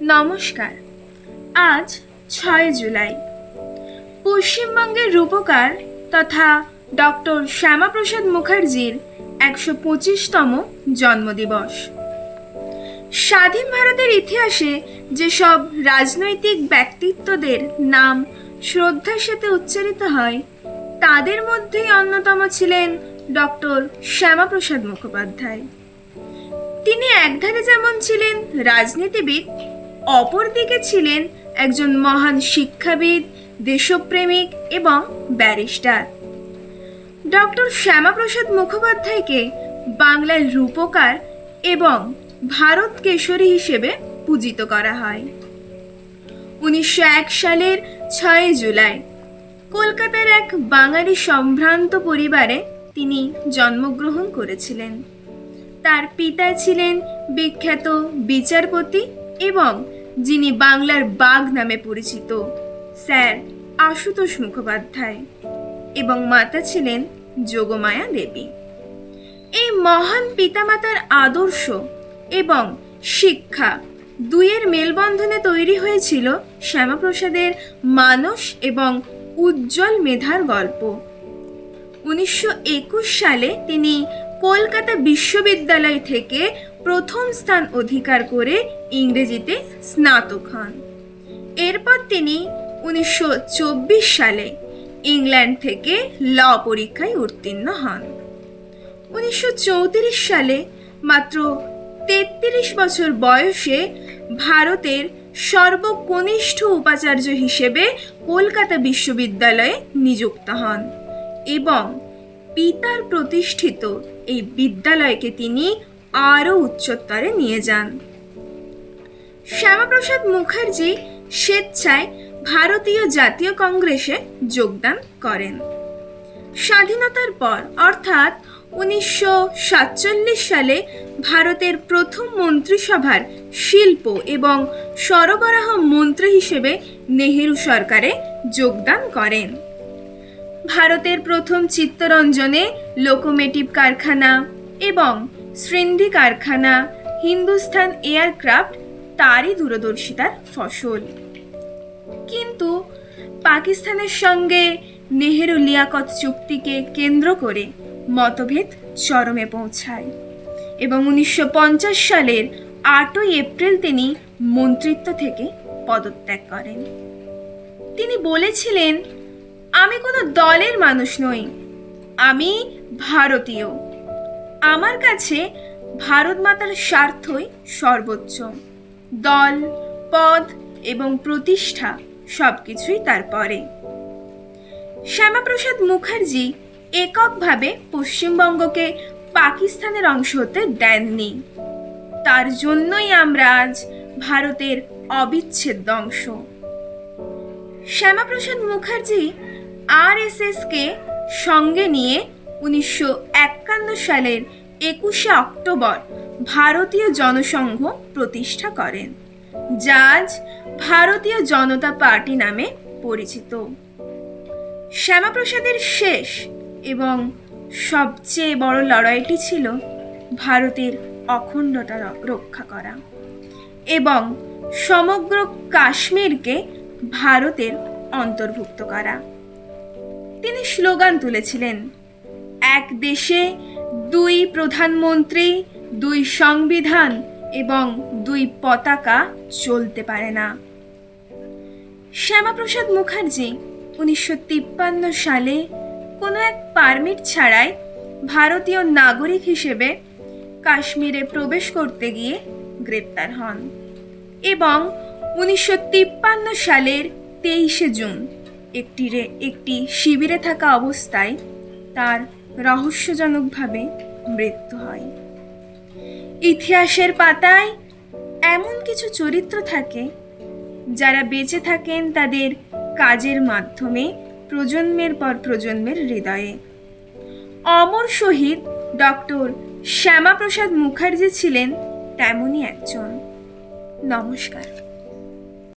নমস্কার। আজ 6 জুলাই পশ্চিমবঙ্গের রূপকার তথা ডক্টর শ্যামাপ্রসাদ মুখার্জির 125তম জন্মদিবস। স্বাধীন ভারতের ইতিহাসে যেসব রাজনৈতিক ব্যক্তিত্বদের নাম শ্রদ্ধার সাথে উচ্চারিত হয় তাদের মধ্যেই অন্যতম ছিলেন ডক্টর শ্যামাপ্রসাদ মুখোপাধ্যায়। তিনি একধারে যেমন ছিলেন রাজনীতিবিদ, অপরদিকে ছিলেন একজন মহান শিক্ষাবিদ, দেশপ্রেমিক এবং ব্যারিস্টার। ডক্টর শ্যামাপ্রসাদ মুখোপাধ্যায়কে বাংলার রূপকার এবং ভারত কেশরী হিসেবে পূজিত করা হয়। 1901 সালের 6 জুলাই কলকাতার এক বাঙালি সম্ভ্রান্ত পরিবারে তিনি জন্মগ্রহণ করেছিলেন। তার পিতা ছিলেন বিখ্যাত বিচারপতি এবং যিনি বাংলার বাঘ নামে পরিচিত স্যার আশুতোষ মুখোপাধ্যায়, এবং মাতা ছিলেন যোগমায়া দেবী। এই মহান পিতামাতার আদর্শ এবং শিক্ষা দুইয়ের মেলবন্ধনে তৈরি হয়েছিল শ্যামাপ্রসাদের মানস এবং উজ্জ্বল মেধার গল্প। 1921 সালে তিনি কলকাতা বিশ্ববিদ্যালয় থেকে প্রথম স্থান অধিকার করে ইংরেজিতে স্নাতক হন। এরপর তিনি 1924 সালে ইংল্যান্ড থেকে ল পরীক্ষায় উত্তীর্ণ হন। 1934 সালে মাত্র 33 বছর বয়সে ভারতের সর্বকনিষ্ঠ উপাচার্য হিসেবে কলকাতা বিশ্ববিদ্যালয়ে নিযুক্ত হন এবং পিতার প্রতিষ্ঠিত এই বিদ্যালয়কে তিনি আরও উচ্চতরে নিয়ে যান। শ্যামাপ্রসাদ মুখার্জি স্বেচ্ছায় ভারতীয় জাতীয় কংগ্রেসে যোগদান করেন। স্বাধীনতার পর অর্থাৎ 1947 সালে ভারতের প্রথম মন্ত্রিসভার শিল্প এবং সরবরাহ মন্ত্রী হিসেবে নেহেরু সরকারে যোগদান করেন। ভারতের প্রথম চিত্তরঞ্জনে লোকোমেটিভ কারখানা এবং শ্রীন্ধি কারখানা, হিন্দুস্তান এয়ারক্রাফট তারই দূরদর্শিতার ফসল। কিন্তু পাকিস্তানের সঙ্গে নেহেরু লিয়াকত চুক্তিকে কেন্দ্র করে মতভেদ চরমে পৌঁছায় এবং 1950 সালের 8 এপ্রিল তিনি মন্ত্রিত্ব থেকে পদত্যাগ করেন। তিনি বলেছিলেন, আমি কোনো দলের মানুষ নই, আমি ভারতীয়। আমার কাছে ভারত মাতার স্বার্থই সর্বোচ্চ। দল, পদ এবং প্রতিষ্ঠা সবকিছুই তারপরে। শ্যামাপ্রসাদ মুখার্জি এককভাবে পশ্চিমবঙ্গকে পাকিস্তানের অংশ হতে দেননি। তার জন্যই আমরা আজ ভারতের অবিচ্ছেদ্য অংশ। শ্যামাপ্রসাদ মুখার্জি আরএসএসকে সঙ্গে নিয়ে 1951 সালের 21শে অক্টোবর ভারতীয় জনসংঘ প্রতিষ্ঠা করেন, যা আজ ভারতীয় জনতা পার্টি নামে পরিচিত। শ্যামাপ্রসাদের শেষ এবং সবচেয়ে বড় লড়াইটি ছিল ভারতের অখণ্ডতা রক্ষা করা এবং সমগ্র কাশ্মীরকে ভারতের অন্তর্ভুক্ত করা। তিনি স্লোগান তুলেছিলেন, এক দেশে 2 প্রধানমন্ত্রী, 2 সংবিধান এবং 2 পতাকা চলতে পারে না। শ্যামাপ্রসাদ মুখার্জি 1953 সালে কোনো এক পারমিট ছাড়াই ভারতীয় নাগরিক হিসেবে কাশ্মীরে প্রবেশ করতে গিয়ে গ্রেপ্তার হন এবং 1953 সালের 23শে জুন একটি শিবিরে থাকা অবস্থায় তার রহস্যজনকভাবে মৃত্যু হয়। ইতিহাসের পাতায় এমন কিছু চরিত্র থাকে যারা বেঁচে থাকেন তাদের কাজের মাধ্যমে প্রজন্মের পর প্রজন্মের হৃদয়ে। অমর শহীদ ডক্টর শ্যামাপ্রসাদ মুখার্জি ছিলেন তেমনই একজন। নমস্কার।